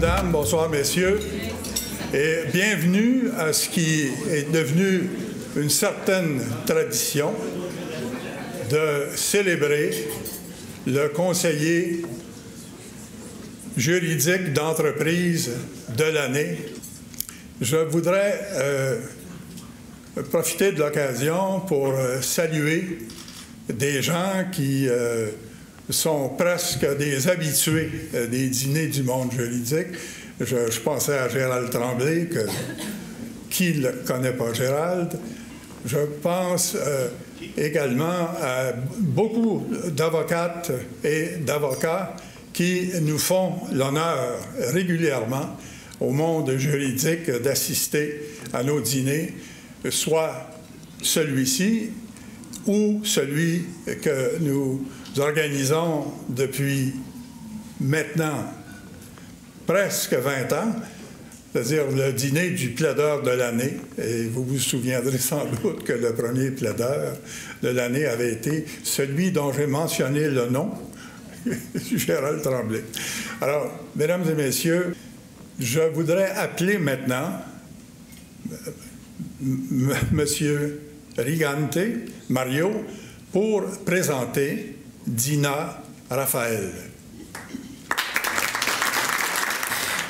mesdames, bonsoir, messieurs, et bienvenue à ce qui est devenu une certaine tradition de célébrer le conseiller juridique d'entreprise de l'année. Je voudrais profiter de l'occasion pour saluer des gens qui sont presque des habitués des dîners du monde juridique. Je pensais à Gérald Tremblay, qui ne connaît pas Gérald. Je pense également à beaucoup d'avocates et d'avocats qui nous font l'honneur régulièrement au monde juridique d'assister à nos dîners, soit celui-ci ou celui que nous organisons depuis maintenant presque 20 ans, c'est-à-dire le dîner du plaideur de l'année. Et vous vous souviendrez sans doute que le premier plaideur de l'année avait été celui dont j'ai mentionné le nom, Gérald Tremblay. Alors, mesdames et messieurs, je voudrais appeler maintenant Monsieur Rigante, Mario, pour présenter Dina Raphael.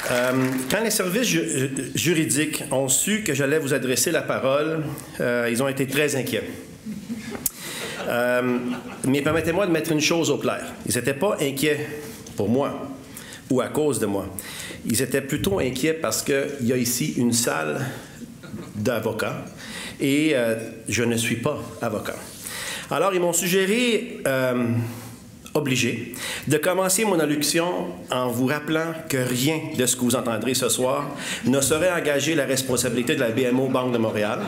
Quand les services juridiques ont su que j'allais vous adresser la parole, ils ont été très inquiets. Mais permettez-moi de mettre une chose au clair. Ils n'étaient pas inquiets pour moi ou à cause de moi. Ils étaient plutôt inquiets parce qu'il y a ici une salle d'avocats et je ne suis pas avocat. Alors, ils m'ont suggéré, obligé, de commencer mon allocution en vous rappelant que rien de ce que vous entendrez ce soir ne saurait engager la responsabilité de la BMO Banque de Montréal.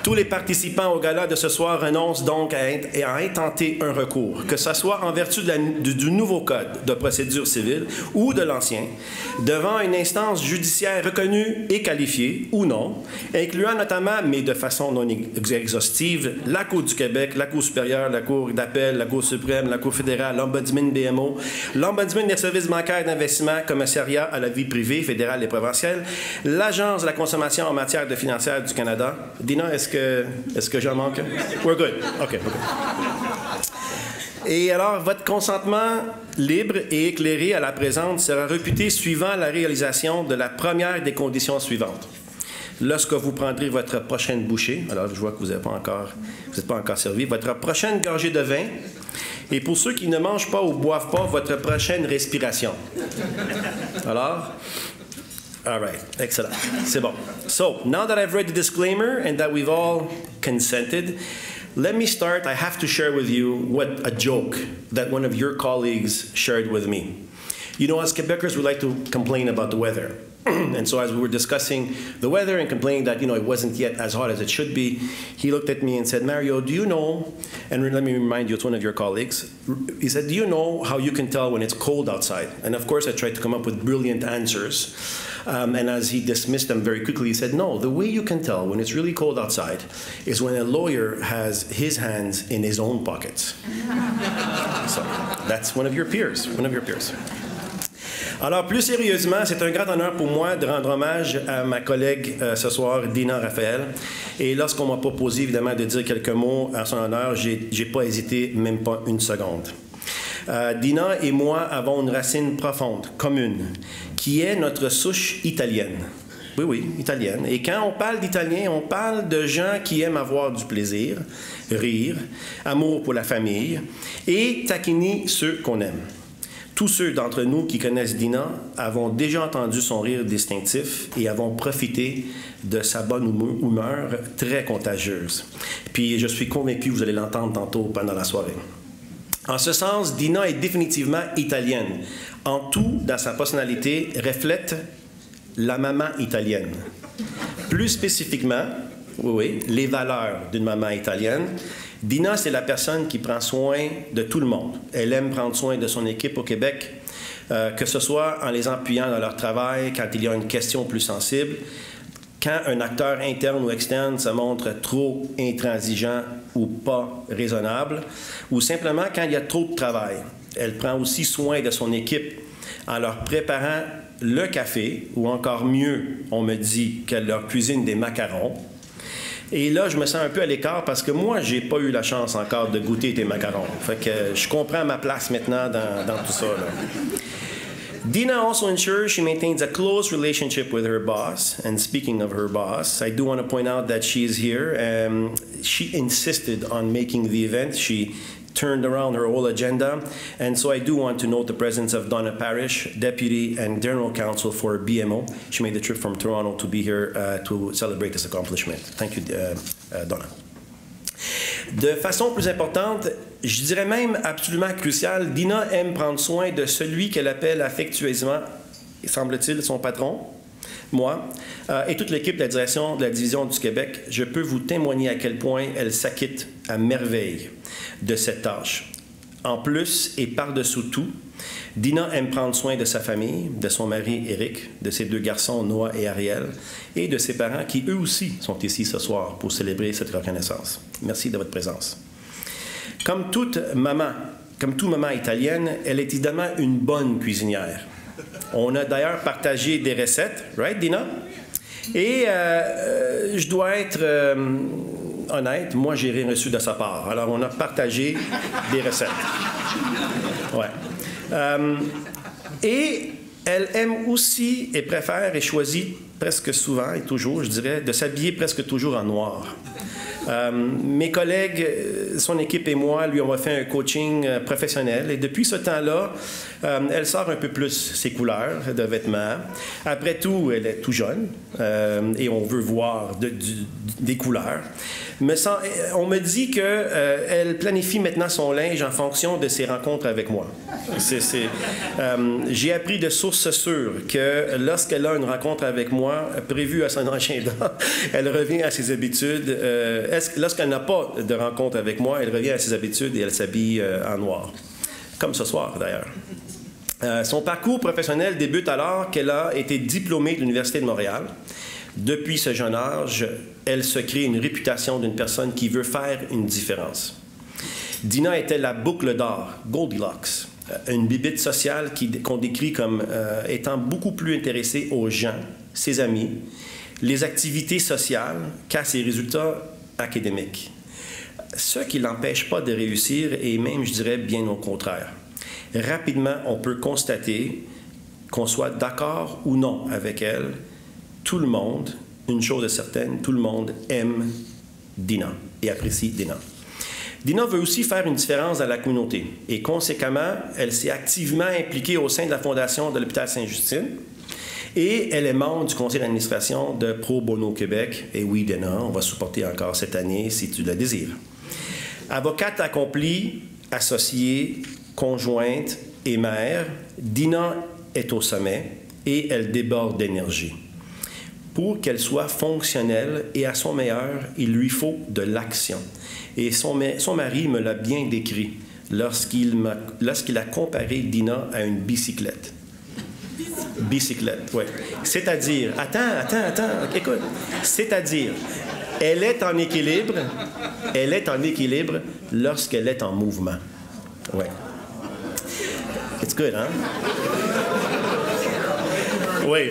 Tous les participants au gala de ce soir renoncent donc à intenter un recours, que ce soit en vertu du nouveau code de procédure civile ou de l'ancien, devant une instance judiciaire reconnue et qualifiée ou non, incluant notamment, mais de façon non exhaustive, la Cour du Québec, la Cour supérieure, la Cour d'appel, la Cour suprême, la Cour fédérale, l'Ombudsman BMO, l'Ombudsman des services bancaires d'investissement, commissariat à la vie privée, fédérale et provinciale, l'Agence de la consommation en matière de financière du Canada. Dina, est-ce que j'en manque? We're good. OK. Et alors, votre consentement libre et éclairé à la présente sera réputé suivant la réalisation de la première des conditions suivantes. Lorsque vous prendrez votre prochaine bouchée, alors je vois que vous n'êtes pas encore servi, votre prochaine gorgée de vin, et pour ceux qui ne mangent pas ou boivent pas, votre prochaine respiration. Alors... All right, excellent. C'est bon. So, now that I've read the disclaimer and that we've all consented, let me start. I have to share with you a joke that one of your colleagues shared with me. You know, as Quebecers, we like to complain about the weather. And so as we were discussing the weather and complaining that, it wasn't yet as hot as it should be, he looked at me and said, Mario, do you know, and let me remind you, it's one of your colleagues, he said, do you know how you can tell when it's cold outside? And of course, I tried to come up with brilliant answers. And as he dismissed them very quickly, he said, no, the way you can tell when it's really cold outside is when a lawyer has his hands in his own pockets. So that's one of your peers. Alors, plus sérieusement, c'est un grand honneur pour moi de rendre hommage à ma collègue ce soir, Dina Raphael. Et lorsqu'on m'a proposé, évidemment, de dire quelques mots à son honneur, j'ai pas hésité, même pas une seconde. Dina et moi avons une racine profonde, commune, qui est notre souche italienne. Oui, italienne. Et quand on parle d'italien, on parle de gens qui aiment avoir du plaisir, rire, amour pour la famille et taquiner ceux qu'on aime. Tous ceux d'entre nous qui connaissent Dina avons déjà entendu son rire distinctif et avons profité de sa bonne humeur très contagieuse. Puis je suis convaincu que vous allez l'entendre tantôt pendant la soirée. En ce sens, Dina est définitivement italienne. En tout, dans sa personnalité, reflète la maman italienne. Plus spécifiquement, les valeurs d'une maman italienne. Dina, c'est la personne qui prend soin de tout le monde. Elle aime prendre soin de son équipe au Québec, que ce soit en les appuyant dans leur travail, quand il y a une question plus sensible, quand un acteur interne ou externe se montre trop intransigeant ou pas raisonnable, ou simplement quand il y a trop de travail. Elle prend aussi soin de son équipe en leur préparant le café, ou encore mieux, on me dit qu'elle leur cuisine des macarons. Et là, je me sens un peu à l'écart parce que moi, j'ai pas eu la chance encore de goûter tes macarons. Fait que je comprends ma place maintenant dans tout ça, là. Dina also ensures she maintains a close relationship with her boss. And speaking of her boss, I do want to point out that she is here. She insisted on making the event. She turned around her whole agenda. And so I do want to note the presence of Donna Parrish, Deputy and General Counsel for BMO. She made the trip from Toronto to be here to celebrate this accomplishment. Thank you, Donna. De façon plus importante, je dirais même absolument cruciale, Dina aime prendre soin de celui qu'elle appelle affectueusement, semble-t-il, son patron, moi, et toute l'équipe de la direction de la Division du Québec. Je peux vous témoigner à quel point elle s'acquitte à merveille de cette tâche. En plus et par-dessous tout, Dina aime prendre soin de sa famille, de son mari Éric, de ses 2 garçons Noah et Ariel, et de ses parents qui, eux aussi, sont ici ce soir pour célébrer cette reconnaissance. Merci de votre présence. Comme toute maman italienne, elle est évidemment une bonne cuisinière. On a d'ailleurs partagé des recettes, right, Dina? Et je dois être honnête, moi, j'ai rien reçu de sa part. Alors, on a partagé des recettes. Ouais. Et elle aime aussi et préfère et choisit presque souvent et toujours, je dirais, de s'habiller presque toujours en noir. Mes collègues, son équipe et moi lui ont fait un coaching professionnel et depuis ce temps-là, elle sort un peu plus ses couleurs de vêtements. Après tout, elle est tout jeune et on veut voir des couleurs. On me dit qu'elle planifie maintenant son linge en fonction de ses rencontres avec moi. J'ai appris de sources sûres que lorsqu'elle a une rencontre avec moi prévue à son agenda, elle revient à ses habitudes. Lorsqu'elle n'a pas de rencontre avec moi, elle revient à ses habitudes et elle s'habille en noir. Comme ce soir, d'ailleurs. Son parcours professionnel débute alors qu'elle a été diplômée de l'Université de Montréal. Depuis ce jeune âge, elle se crée une réputation d'une personne qui veut faire une différence. Dina était la boucle d'or, Goldilocks, une bibite sociale qu'on décrit comme étant beaucoup plus intéressée aux gens, ses amis, les activités sociales qu'à ses résultats académiques. Ce qui ne l'empêche pas de réussir et même, je dirais, bien au contraire. Rapidement, on peut constater qu'on soit d'accord ou non avec elle, tout le monde, une chose est certaine, tout le monde aime Dina et apprécie Dina. Dina veut aussi faire une différence dans la communauté et conséquemment, elle s'est activement impliquée au sein de la Fondation de l'Hôpital Sainte-Justine et elle est membre du conseil d'administration de Pro Bono Québec. Et oui, Dina, on va supporter encore cette année si tu le désires. Avocate accomplie, associée, conjointe et mère, Dina est au sommet et elle déborde d'énergie. Pour qu'elle soit fonctionnelle et à son meilleur, il lui faut de l'action. Et son mari me l'a bien décrit lorsqu'il a comparé Dina à une bicyclette. Bicyclette, oui. C'est-à-dire, attends, écoute. C'est-à-dire, elle est en équilibre lorsqu'elle est en mouvement. Oui. It's good, hein? Oui.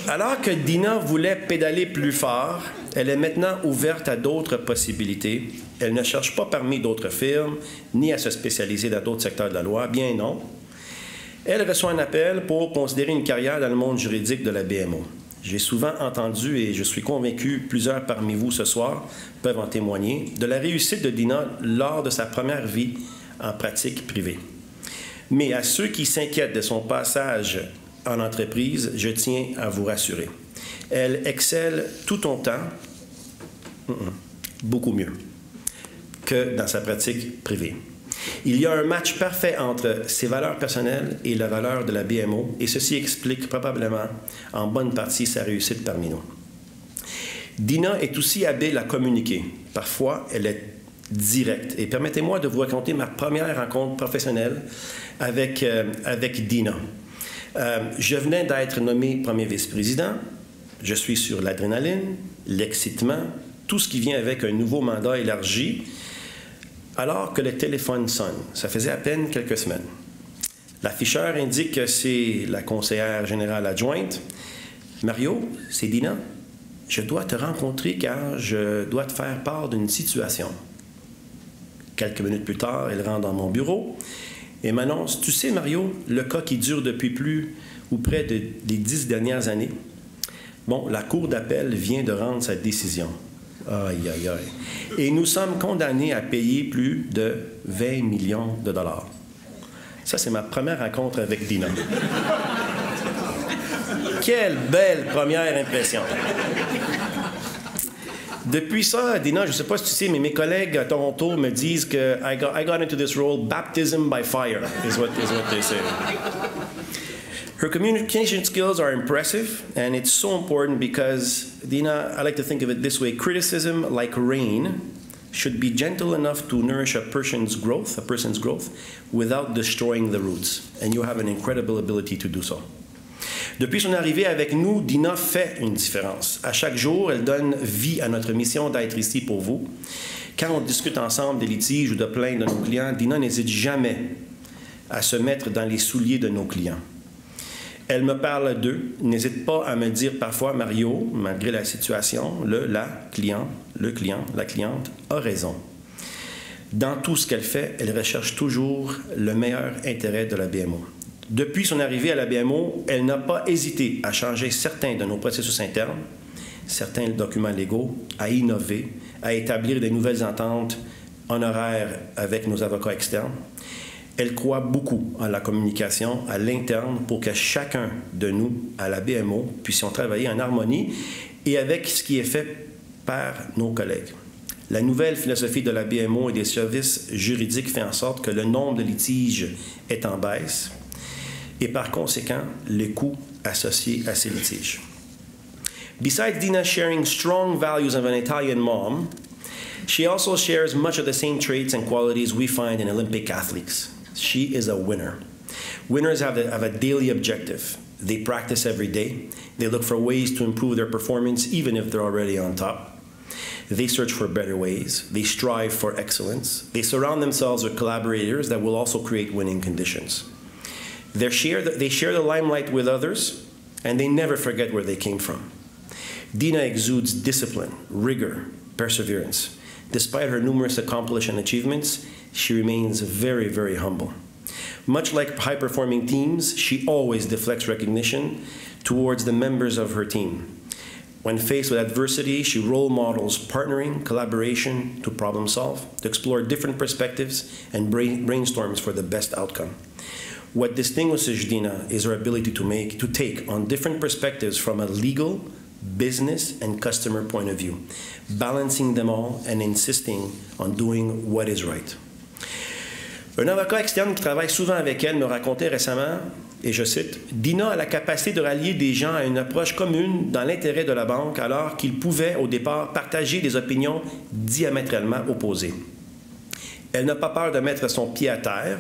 Alors que Dina voulait pédaler plus fort, elle est maintenant ouverte à d'autres possibilités. Elle ne cherche pas parmi d'autres firmes, ni à se spécialiser dans d'autres secteurs de la loi. Bien non. Elle reçoit un appel pour considérer une carrière dans le monde juridique de la BMO. J'ai souvent entendu, et je suis convaincu, plusieurs parmi vous ce soir peuvent en témoigner, de la réussite de Dina lors de sa première vie en pratique privée. Mais à ceux qui s'inquiètent de son passage en entreprise, je tiens à vous rassurer. Elle excelle tout autant, beaucoup mieux, que dans sa pratique privée. Il y a un match parfait entre ses valeurs personnelles et la valeur de la BMO, et ceci explique probablement en bonne partie sa réussite parmi nous. Dina est aussi habile à communiquer. Parfois, elle est directe. Et permettez-moi de vous raconter ma première rencontre professionnelle avec Dina. Je venais d'être nommé premier vice-président. Je suis sur l'adrénaline, l'excitement, tout ce qui vient avec un nouveau mandat élargi. Alors que le téléphone sonne, ça faisait à peine quelques semaines. L'afficheur indique que c'est la conseillère générale adjointe. « Mario, c'est Dina. Je dois te rencontrer car je dois te faire part d'une situation. » Quelques minutes plus tard, elle rentre dans mon bureau et m'annonce « Tu sais, Mario, le cas qui dure depuis plus ou près des 10 dernières années, bon, la Cour d'appel vient de rendre sa décision. Aïe, aïe, aïe. Et nous sommes condamnés à payer plus de 20 millions de dollars. » Ça, c'est ma première rencontre avec Dina. Quelle belle première impression! Depuis ça, Dina, je ne sais pas si tu sais, mais mes collègues à Toronto me disent que I got into this role baptism by fire, is what they say. Her communication skills are impressive, and it's so important because, Dina, I like to think of it this way: criticism, like rain, should be gentle enough to nourish a person's growth, without destroying the roots. And you have an incredible ability to do so. Depuis son arrivée avec nous, Dina fait une différence. À chaque jour, elle donne vie à notre mission d'être ici pour vous. Quand on discute ensemble des litiges ou de plaintes de nos clients, Dina n'hésite jamais à se mettre dans les souliers de nos clients. Elle me parle d'eux, n'hésite pas à me dire parfois, Mario, malgré la situation, la cliente a raison. Dans tout ce qu'elle fait, elle recherche toujours le meilleur intérêt de la BMO. Depuis son arrivée à la BMO, elle n'a pas hésité à changer certains de nos processus internes, certains documents légaux, à innover, à établir de nouvelles ententes honoraires avec nos avocats externes. Elle croit beaucoup en la communication à l'interne pour que chacun de nous, à la BMO, puissions travailler en harmonie et avec ce qui est fait par nos collègues. La nouvelle philosophie de la BMO et des services juridiques fait en sorte que le nombre de litiges est en baisse et par conséquent, les coûts associés à ces litiges. Besides Dina sharing strong values of an Italian mom, she also shares much of the same traits and qualities we find in Olympic athletes. She is a winner. Winners have a daily objective. They practice every day. They look for ways to improve their performance even if they're already on top. They search for better ways. They strive for excellence. They surround themselves with collaborators that will also create winning conditions. They share the limelight with others, and they never forget where they came from. Dina exudes discipline, rigor, perseverance. Despite her numerous accomplishments and achievements, she remains very, very humble. Much like high-performing teams, she always deflects recognition towards the members of her team. When faced with adversity, she role models partnering, collaboration to problem solve, to explore different perspectives, and brainstorms for the best outcome. What distinguishes Dina is her ability to take on different perspectives from a legal, business, and customer point of view, balancing them all and insisting on doing what is right. Un avocat externe qui travaille souvent avec elle me racontait récemment, et je cite, « Dina a la capacité de rallier des gens à une approche commune dans l'intérêt de la banque alors qu'ils pouvaient au départ partager des opinions diamétralement opposées. Elle n'a pas peur de mettre son pied à terre.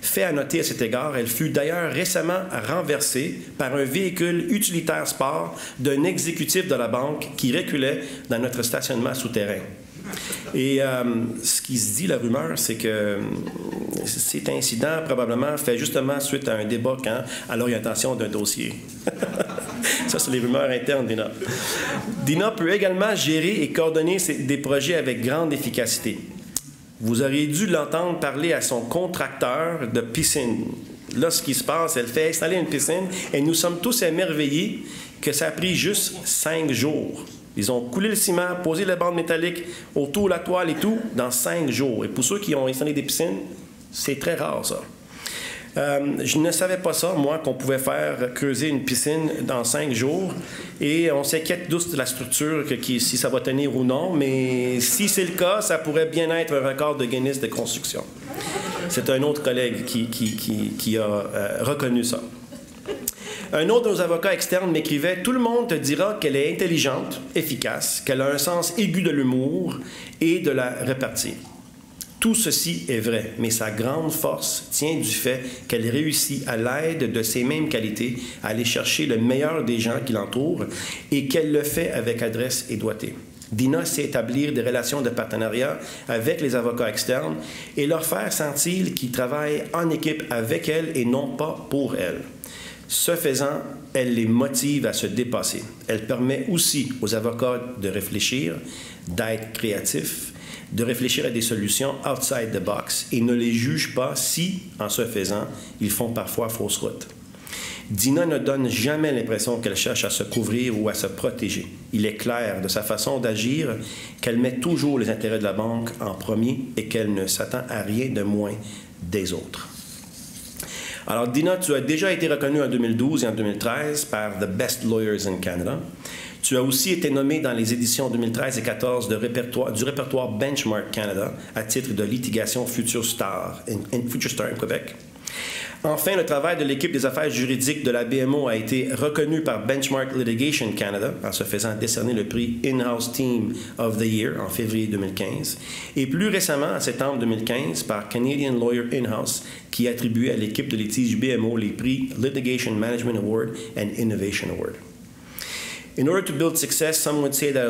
Fait à noter à cet égard, elle fut d'ailleurs récemment renversée par un véhicule utilitaire sport d'un exécutif de la banque qui reculait dans notre stationnement souterrain. » Et ce qui se dit, la rumeur, c'est que cet incident probablement fait justement suite à un débat à l'orientation d'un dossier. Ça, c'est les rumeurs internes, Dina. Dina peut également gérer et coordonner des projets avec grande efficacité. Vous auriez dû l'entendre parler à son contracteur de piscine. Là, ce qui se passe, elle fait installer une piscine et nous sommes tous émerveillés que ça a pris juste 5 jours. Ils ont coulé le ciment, posé les bandes métalliques autour de la toile et tout dans 5 jours. Et pour ceux qui ont installé des piscines, c'est très rare, ça. Je ne savais pas ça, moi, qu'on pouvait faire creuser une piscine dans 5 jours. Et on s'inquiète tous de la structure, si ça va tenir ou non. Mais si c'est le cas, ça pourrait bien être un record de Guinness de construction. C'est un autre collègue qui a reconnu ça. Un autre de nos avocats externes m'écrivait « Tout le monde te dira qu'elle est intelligente, efficace, qu'elle a un sens aigu de l'humour et de la répartie. Tout ceci est vrai, mais sa grande force tient du fait qu'elle réussit à l'aide de ses mêmes qualités à aller chercher le meilleur des gens qui l'entourent et qu'elle le fait avec adresse et doigté. Dina sait établir des relations de partenariat avec les avocats externes et leur faire sentir qu'ils travaillent en équipe avec elle et non pas pour elle. Ce faisant, elle les motive à se dépasser. Elle permet aussi aux avocats de réfléchir, d'être créatifs, de réfléchir à des solutions outside the box et ne les juge pas si, en ce faisant, ils font parfois fausse route. Dina ne donne jamais l'impression qu'elle cherche à se couvrir ou à se protéger. Il est clair de sa façon d'agir qu'elle met toujours les intérêts de la banque en premier et qu'elle ne s'attend à rien de moins des autres. Alors, Dina, tu as déjà été reconnue en 2012 et en 2013 par The Best Lawyers in Canada. Tu as aussi été nommé dans les éditions 2013 et 2014 du répertoire Benchmark Canada à titre de litigation Future Star in Québec. Enfin, le travail de l'équipe des affaires juridiques de la BMO a été reconnu par Benchmark Litigation Canada en se faisant décerner le prix In-House Team of the Year en février 2015 et plus récemment, en septembre 2015, par Canadian Lawyer In-House qui attribuait à l'équipe de litige BMO les prix Litigation Management Award and Innovation Award. In order to build success, some would say that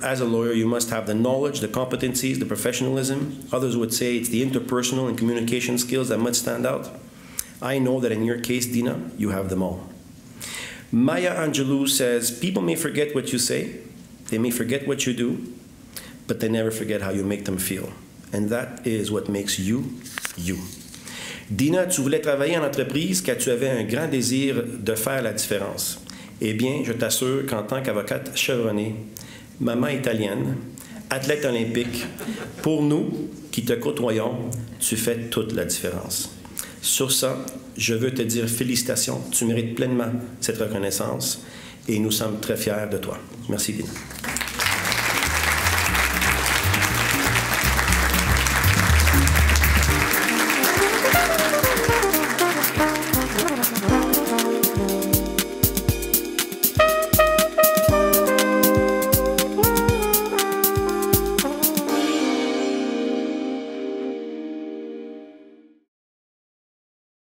as a lawyer, you must have the knowledge, the competencies, the professionalism. Others would say it's the interpersonal and communication skills that must stand out. I know that in your case, Dina, you have them all. Maya Angelou says, people may forget what you say, they may forget what you do, but they never forget how you make them feel. And that is what makes you, you. Dina, tu voulais travailler en entreprise car tu avais un grand désir de faire la différence. Eh bien, je t'assure qu'en tant qu'avocate chevronnée, maman italienne, athlète olympique, pour nous qui te côtoyons, tu fais toute la différence. Sur ça, je veux te dire félicitations. Tu mérites pleinement cette reconnaissance et nous sommes très fiers de toi. Merci, Dina.